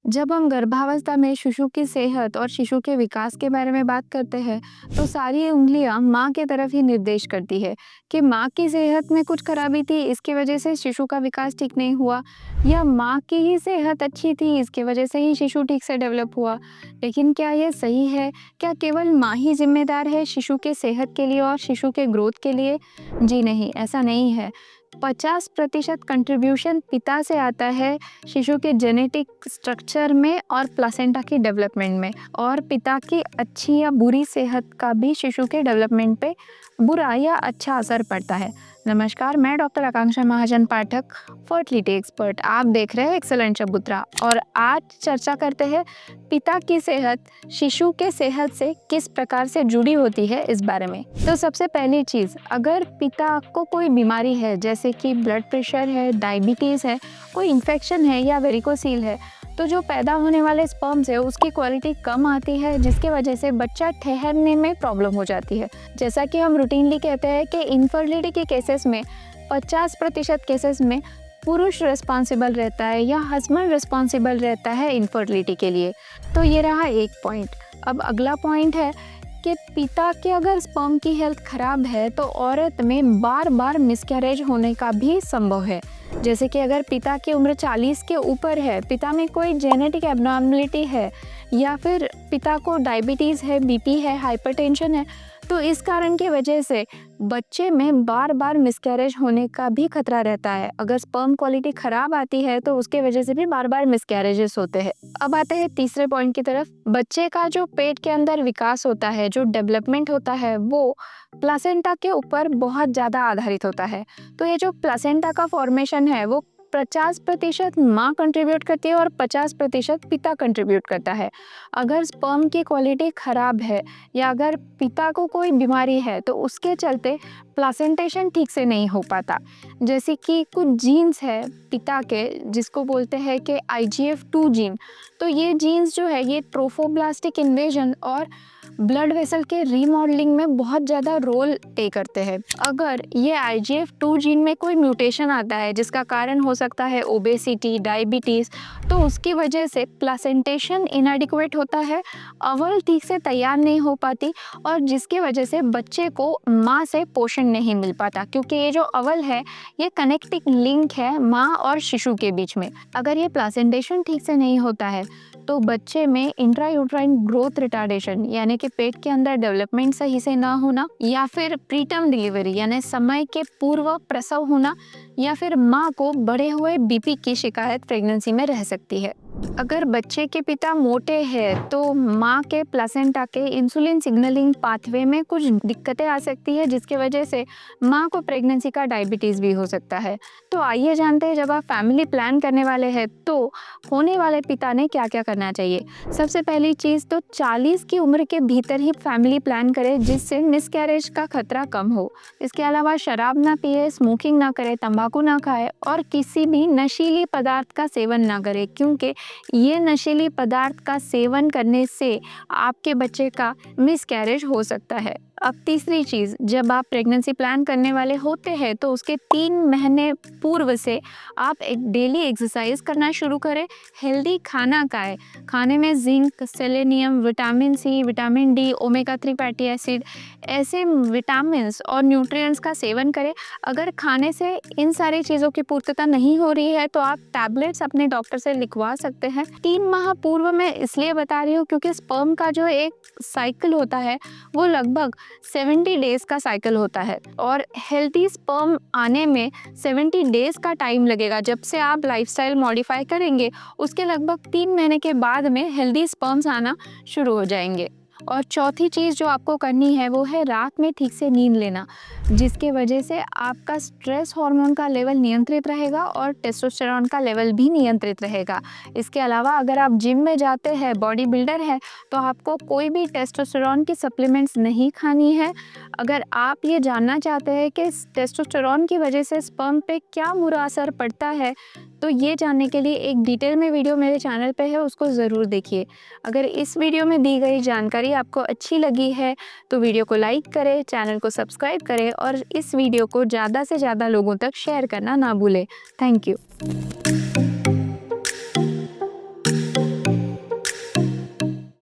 जब हम गर्भावस्था में शिशु की सेहत और शिशु के विकास के बारे में बात करते हैं, तो सारी उंगलियां माँ की तरफ ही निर्देश करती है कि माँ की सेहत में कुछ खराबी थी, इसकी वजह से शिशु का विकास ठीक नहीं हुआ, या माँ की ही सेहत अच्छी थी, इसकी वजह से ही शिशु ठीक से डेवलप हुआ। लेकिन क्या ये सही है? क्या केवल माँ ही जिम्मेदार है शिशु के सेहत के लिए और शिशु के ग्रोथ के लिए? जी नहीं, ऐसा नहीं है। 50% कंट्रीब्यूशन पिता से आता है शिशु के जेनेटिक स्ट्रक्चर में और प्लासेंटा की डेवलपमेंट में, और पिता की अच्छी या बुरी सेहत का भी शिशु के डेवलपमेंट पे बुरा या अच्छा असर पड़ता है। नमस्कार, मैं डॉक्टर आकांक्षा महाजन पाठक, फर्टिलिटी एक्सपर्ट। आप देख रहे हैं एक्सेलेंट चबूतरा, और आज चर्चा करते हैं पिता की सेहत शिशु के सेहत से किस प्रकार से जुड़ी होती है इस बारे में। तो सबसे पहली चीज़, अगर पिता को कोई बीमारी है जैसे कि ब्लड प्रेशर है, डायबिटीज़ है, कोई इन्फेक्शन है या वेरिकोसील है, तो जो पैदा होने वाले स्पर्म्स है उसकी क्वालिटी कम आती है, जिसके वजह से बच्चा ठहरने में प्रॉब्लम हो जाती है। जैसा कि हम रूटीनली कहते हैं कि इनफर्टिलिटी के केसेस में 50% केसेस में पुरुष रिस्पॉन्सिबल रहता है या हस्बैंड रिस्पॉन्सिबल रहता है इनफर्टिलिटी के लिए। तो ये रहा एक पॉइंट। अब अगला पॉइंट है कि पिता की अगर स्पर्म की हेल्थ खराब है तो औरत में बार बार मिसकैरेज होने का भी संभव है। जैसे कि अगर पिता की उम्र 40 के ऊपर है, पिता में कोई जेनेटिक एब्नॉर्मलिटी है, या फिर पिता को डायबिटीज़ है, बीपी है, हाइपरटेंशन है, तो इस कारण की वजह से बच्चे में बार बार मिसकैरेज होने का भी खतरा रहता है। अगर स्पर्म क्वालिटी खराब आती है तो उसके वजह से भी बार बार मिसकैरेजेस होते हैं। अब आते हैं तीसरे पॉइंट की तरफ। बच्चे का जो पेट के अंदर विकास होता है, जो डेवलपमेंट होता है, वो प्लासेंटा के ऊपर बहुत ज़्यादा आधारित होता है। तो ये जो प्लासेंटा का फॉर्मेशन है वो 50% माँ कंट्रीब्यूट करती है और 50% पिता कंट्रीब्यूट करता है। अगर स्पर्म की क्वालिटी ख़राब है या अगर पिता को कोई बीमारी है तो उसके चलते प्लासेंटेशन ठीक से नहीं हो पाता। जैसे कि कुछ जीन्स है पिता के, जिसको बोलते हैं कि IGF2 जीन। तो ये जीन्स जो है ये ट्रोफोब्लास्टिक इन्वेजन और ब्लड वेसल के रीमॉडलिंग में बहुत ज़्यादा रोल प्ले करते हैं। अगर ये IGF2 जीन में कोई म्यूटेशन आता है जिसका कारण हो सकता है ओबेसिटी, डायबिटीज़, तो उसकी वजह से प्लासेंटेशन इनएडिक्वेट होता है, अवल ठीक से तैयार नहीं हो पाती, और जिसकी वजह से बच्चे को माँ से पोषण नहीं मिल पाता, क्योंकि ये जो अवल है ये कनेक्टिंग लिंक है माँ और शिशु के बीच में। अगर ये प्लासेंटेशन ठीक से नहीं होता है तो बच्चे में इंट्रायूट्राइन ग्रोथ रिटार्डेशन, यानी कि पेट के अंदर डेवलपमेंट सही से ना होना, या फिर प्रीटर्म डिलीवरी यानी समय के पूर्व प्रसव होना, या फिर माँ को बढ़े हुए बीपी की शिकायत प्रेगनेंसी में रह सकती है। अगर बच्चे के पिता मोटे हैं तो माँ के प्लासेंटा के इंसुलिन सिग्नलिंग पाथवे में कुछ दिक्कतें आ सकती है, जिसकी वजह से माँ को प्रेगनेंसी का डायबिटीज़ भी हो सकता है। तो आइए जानते हैं, जब आप फैमिली प्लान करने वाले हैं तो होने वाले पिता ने क्या क्या करना चाहिए। सबसे पहली चीज़ तो 40 की उम्र के भीतर ही फैमिली प्लान करें, जिससे मिसकैरेज का खतरा कम हो। इसके अलावा शराब ना पिए, स्मोकिंग ना करे, तंबाकू ना खाए और किसी भी नशीली पदार्थ का सेवन ना करे, क्योंकि ये नशीली पदार्थ का सेवन करने से आपके बच्चे का मिसकैरेज हो सकता है। अब तीसरी चीज़, जब आप प्रेगनेंसी प्लान करने वाले होते हैं तो उसके 3 महीने पूर्व से आप एक डेली एक्सरसाइज करना शुरू करें, हेल्दी खाना खाएं। खाने में zinc, selenium, vitamin C, vitamin D, omega 3 fatty acid, ऐसे विटामिन्स और न्यूट्रिएंट्स का सेवन करें। अगर खाने से इन सारी चीज़ों की पूर्तता नहीं हो रही है तो आप टैबलेट्स अपने डॉक्टर से लिखवा सकते हैं। 3 माह पूर्व मैं इसलिए बता रही हूँ क्योंकि स्पर्म का जो एक साइकिल होता है वो लगभग 70 डेज का साइकिल होता है, और हेल्दी स्पर्म आने में 70 डेज का टाइम लगेगा। जब से आप लाइफस्टाइल मॉडिफाई करेंगे उसके लगभग 3 महीने के बाद में हेल्दी स्पर्म्स आना शुरू हो जाएंगे। और चौथी चीज़ जो आपको करनी है वो है रात में ठीक से नींद लेना, जिसके वजह से आपका स्ट्रेस हार्मोन का लेवल नियंत्रित रहेगा और टेस्टोस्टेरॉन का लेवल भी नियंत्रित रहेगा। इसके अलावा अगर आप जिम में जाते हैं, बॉडी बिल्डर है, तो आपको कोई भी टेस्टोस्टेरॉन की सप्लीमेंट्स नहीं खानी है। अगर आप ये जानना चाहते हैं कि टेस्टोस्टेरॉन की वजह से स्पर्म पे क्या बुरा असर पड़ता है, तो ये जानने के लिए एक डिटेल में वीडियो मेरे चैनल पे है, उसको ज़रूर देखिए। अगर इस वीडियो में दी गई जानकारी आपको अच्छी लगी है तो वीडियो को लाइक करें, चैनल को सब्सक्राइब करें और इस वीडियो को ज़्यादा से ज़्यादा लोगों तक शेयर करना ना भूलें। Thank you.